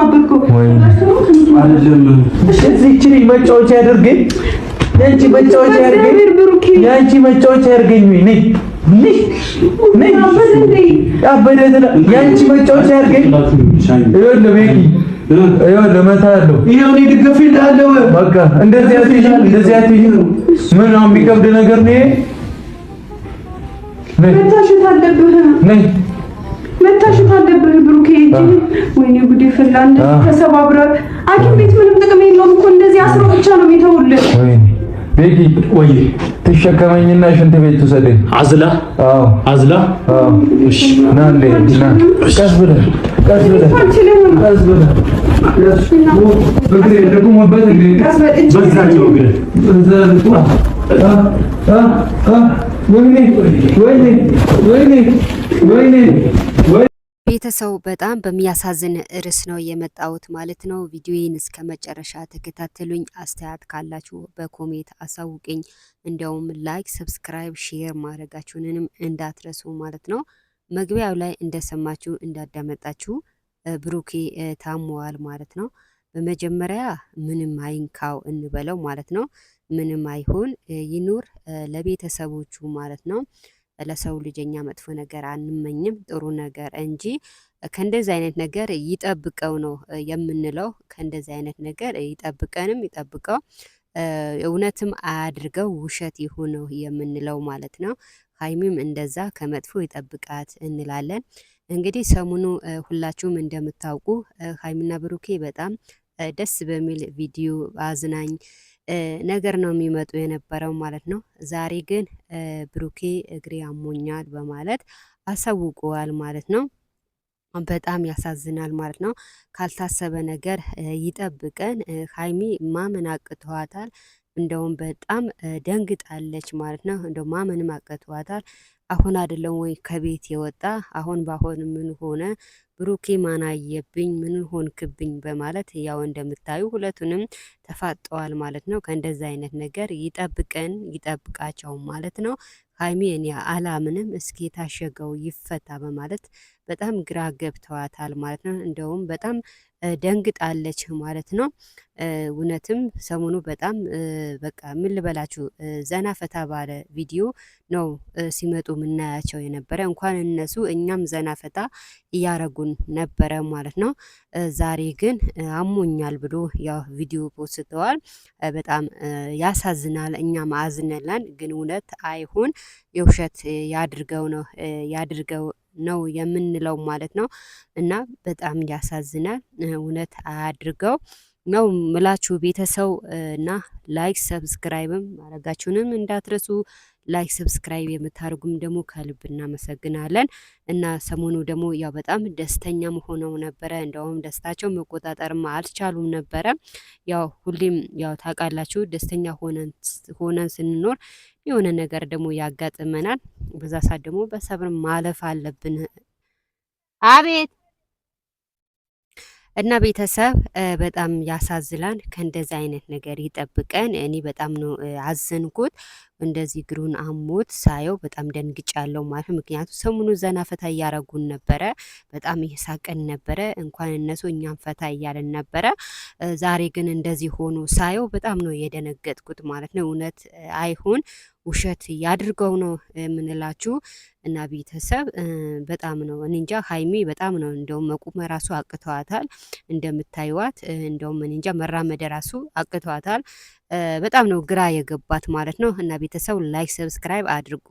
ተባበርኩ አይደለም እዚህች ልጅ መጫወቻ ያደርገኝ ያንቺ መጫወቻ ያደርገኝ ያንቺ መጫወቻ ያደርገኝ ነይ ነይ አበደለ ያንቺ መጫወቻ ያደርገኝ ይኸውልህ ቤኪ ይኸውልህ እመታለሁ ይኸው እኔ ድገፍ እንዳለው በቃ እንደዚህ አትይኝ ምን ነው የሚከብድ ነገር ነው ይሄ መታሸት አለብህ ነይ መታሸት አለብህ ብሩኬ ወይኔ ጉዴ ፈላ እንደዚህ ተሰባብረህ ሐኪም ቤት ምንም ጥቅም የለውም እኮ እንደዚህ አስሮ ብቻ ነው የሚተውልህ ወይኔ ቤኪ ወይ ትሸከመኝና ሽንት ቤት ትወሰደኝ አዝላ አዝላ እሺ ና እንዴ ና ቀስ ብለህ እግሬ ደግሞ በእግሬ በዛኛው እግሬ ወይኔ ቤተሰቡ በጣም በሚያሳዝን ርዕስ ነው የመጣሁት ማለት ነው። ቪዲዮዬን እስከ መጨረሻ ተከታተሉኝ። አስተያየት ካላችሁ በኮሜንት አሳውቅኝ። እንዲያውም ላይክ፣ ሰብስክራይብ፣ ሼር ማድረጋችሁንም እንዳትረሱ ማለት ነው። መግቢያው ላይ እንደሰማችሁ እንዳዳመጣችሁ ብሩኬ ታሟል ማለት ነው። በመጀመሪያ ምንም አይንካው እንበለው ማለት ነው። ምንም አይሆን ይኑር ለቤተሰቦቹ ማለት ነው። ለሰው ልጅኛ መጥፎ ነገር አንመኝም፣ ጥሩ ነገር እንጂ ከእንደዚህ አይነት ነገር ይጠብቀው ነው የምንለው። ከእንደዚህ አይነት ነገር ይጠብቀው፣ እውነትም አያድርገው፣ ውሸት ይሁነው የምንለው ማለት ነው። ሀይሚም እንደዛ ከመጥፎ ይጠብቃት እንላለን። እንግዲህ ሰሞኑ ሁላችሁም እንደምታውቁ ሀይሚና ብሩኬ በጣም ደስ በሚል ቪዲዮ አዝናኝ ነገር ነው የሚመጡ የነበረው ማለት ነው። ዛሬ ግን ብሩኬ እግሬ አሞኛል በማለት አሳውቀዋል ማለት ነው። በጣም ያሳዝናል ማለት ነው። ካልታሰበ ነገር ይጠብቀን። ሀይሚ ማመን አቅቷታል። እንደውም በጣም ደንግጣለች ማለት ነው። እንደው ማመንም አቅቷታል። አሁን አይደለም ወይ ከቤት የወጣ አሁን ባሆን ምን ሆነ ብሩኬ ማን አየብኝ ምን ሆንክብኝ በማለት ያው እንደምታዩ ሁለቱንም ተፋጠዋል ማለት ነው። ከእንደዛ አይነት ነገር ይጠብቃቸው ማለት ነው። ሀይሚ እኔ አላምንም እስኪ የታሸገው ይፈታ በማለት በጣም ግራ ገብተዋታል ማለት ነው። እንደውም በጣም ደንግጣለች ማለት ነው። እውነትም ሰሞኑ በጣም በቃ ምን ልበላችሁ ዘና ፈታ ባለ ቪዲዮ ነው ሲመጡ ምናያቸው የነበረ። እንኳን እነሱ እኛም ዘና ፈታ እያረጉን ነበረ ማለት ነው። ዛሬ ግን አሞኛል ብሎ ያው ቪዲዮ ፖስተዋል። በጣም ያሳዝናል። እኛም አዝነላን፣ ግን እውነት አይሁን የውሸት ያድርገው ነው የምንለው ማለት ነው። እና በጣም ያሳዝናል። እውነት አያድርገው ነው ምላችሁ ቤተሰብ እና ላይክ ሰብስክራይብም ማድረጋችሁንም እንዳትረሱ። ላይክ ሰብስክራይብ የምታደርጉም ደግሞ ከልብ እናመሰግናለን። እና ሰሞኑ ደግሞ ያው በጣም ደስተኛም ሆነው ነበረ። እንደውም ደስታቸው መቆጣጠርም አልቻሉም ነበረ። ያው ሁሌም ያው ታውቃላችሁ ደስተኛ ሆነን ስንኖር የሆነ ነገር ደግሞ ያጋጥመናል። በዛ ሰዓት ደግሞ በሰብር ማለፍ አለብን። አቤት እና ቤተሰብ በጣም ያሳዝላል። ከእንደዚህ አይነት ነገር ይጠብቀን። እኔ በጣም ነው አዘንኩት። እንደዚህ እግሩን አሞት ሳየው በጣም ደንግጫለሁ ማለት ነው። ምክንያቱም ሰሞኑ ዘና ፈታ እያረጉን ነበረ፣ በጣም እየሳቀን ነበረ። እንኳን እነሱ እኛም ፈታ እያለን ነበረ። ዛሬ ግን እንደዚህ ሆኖ ሳየው በጣም ነው የደነገጥኩት ማለት ነው። እውነት አይሁን ውሸት ያድርገው ነው የምንላችሁ። እና ቤተሰብ በጣም ነው እኔ እንጃ ሀይሚ በጣም ነው እንደውም መቆም ራሱ አቅተዋታል። እንደምታዩዋት እንደውም እኔ እንጃ መራመድ ራሱ አቅተዋታል። በጣም ነው ግራ የገባት ማለት ነው። እና ቤተሰብ ላይክ ሰብስክራይብ አድርጉ።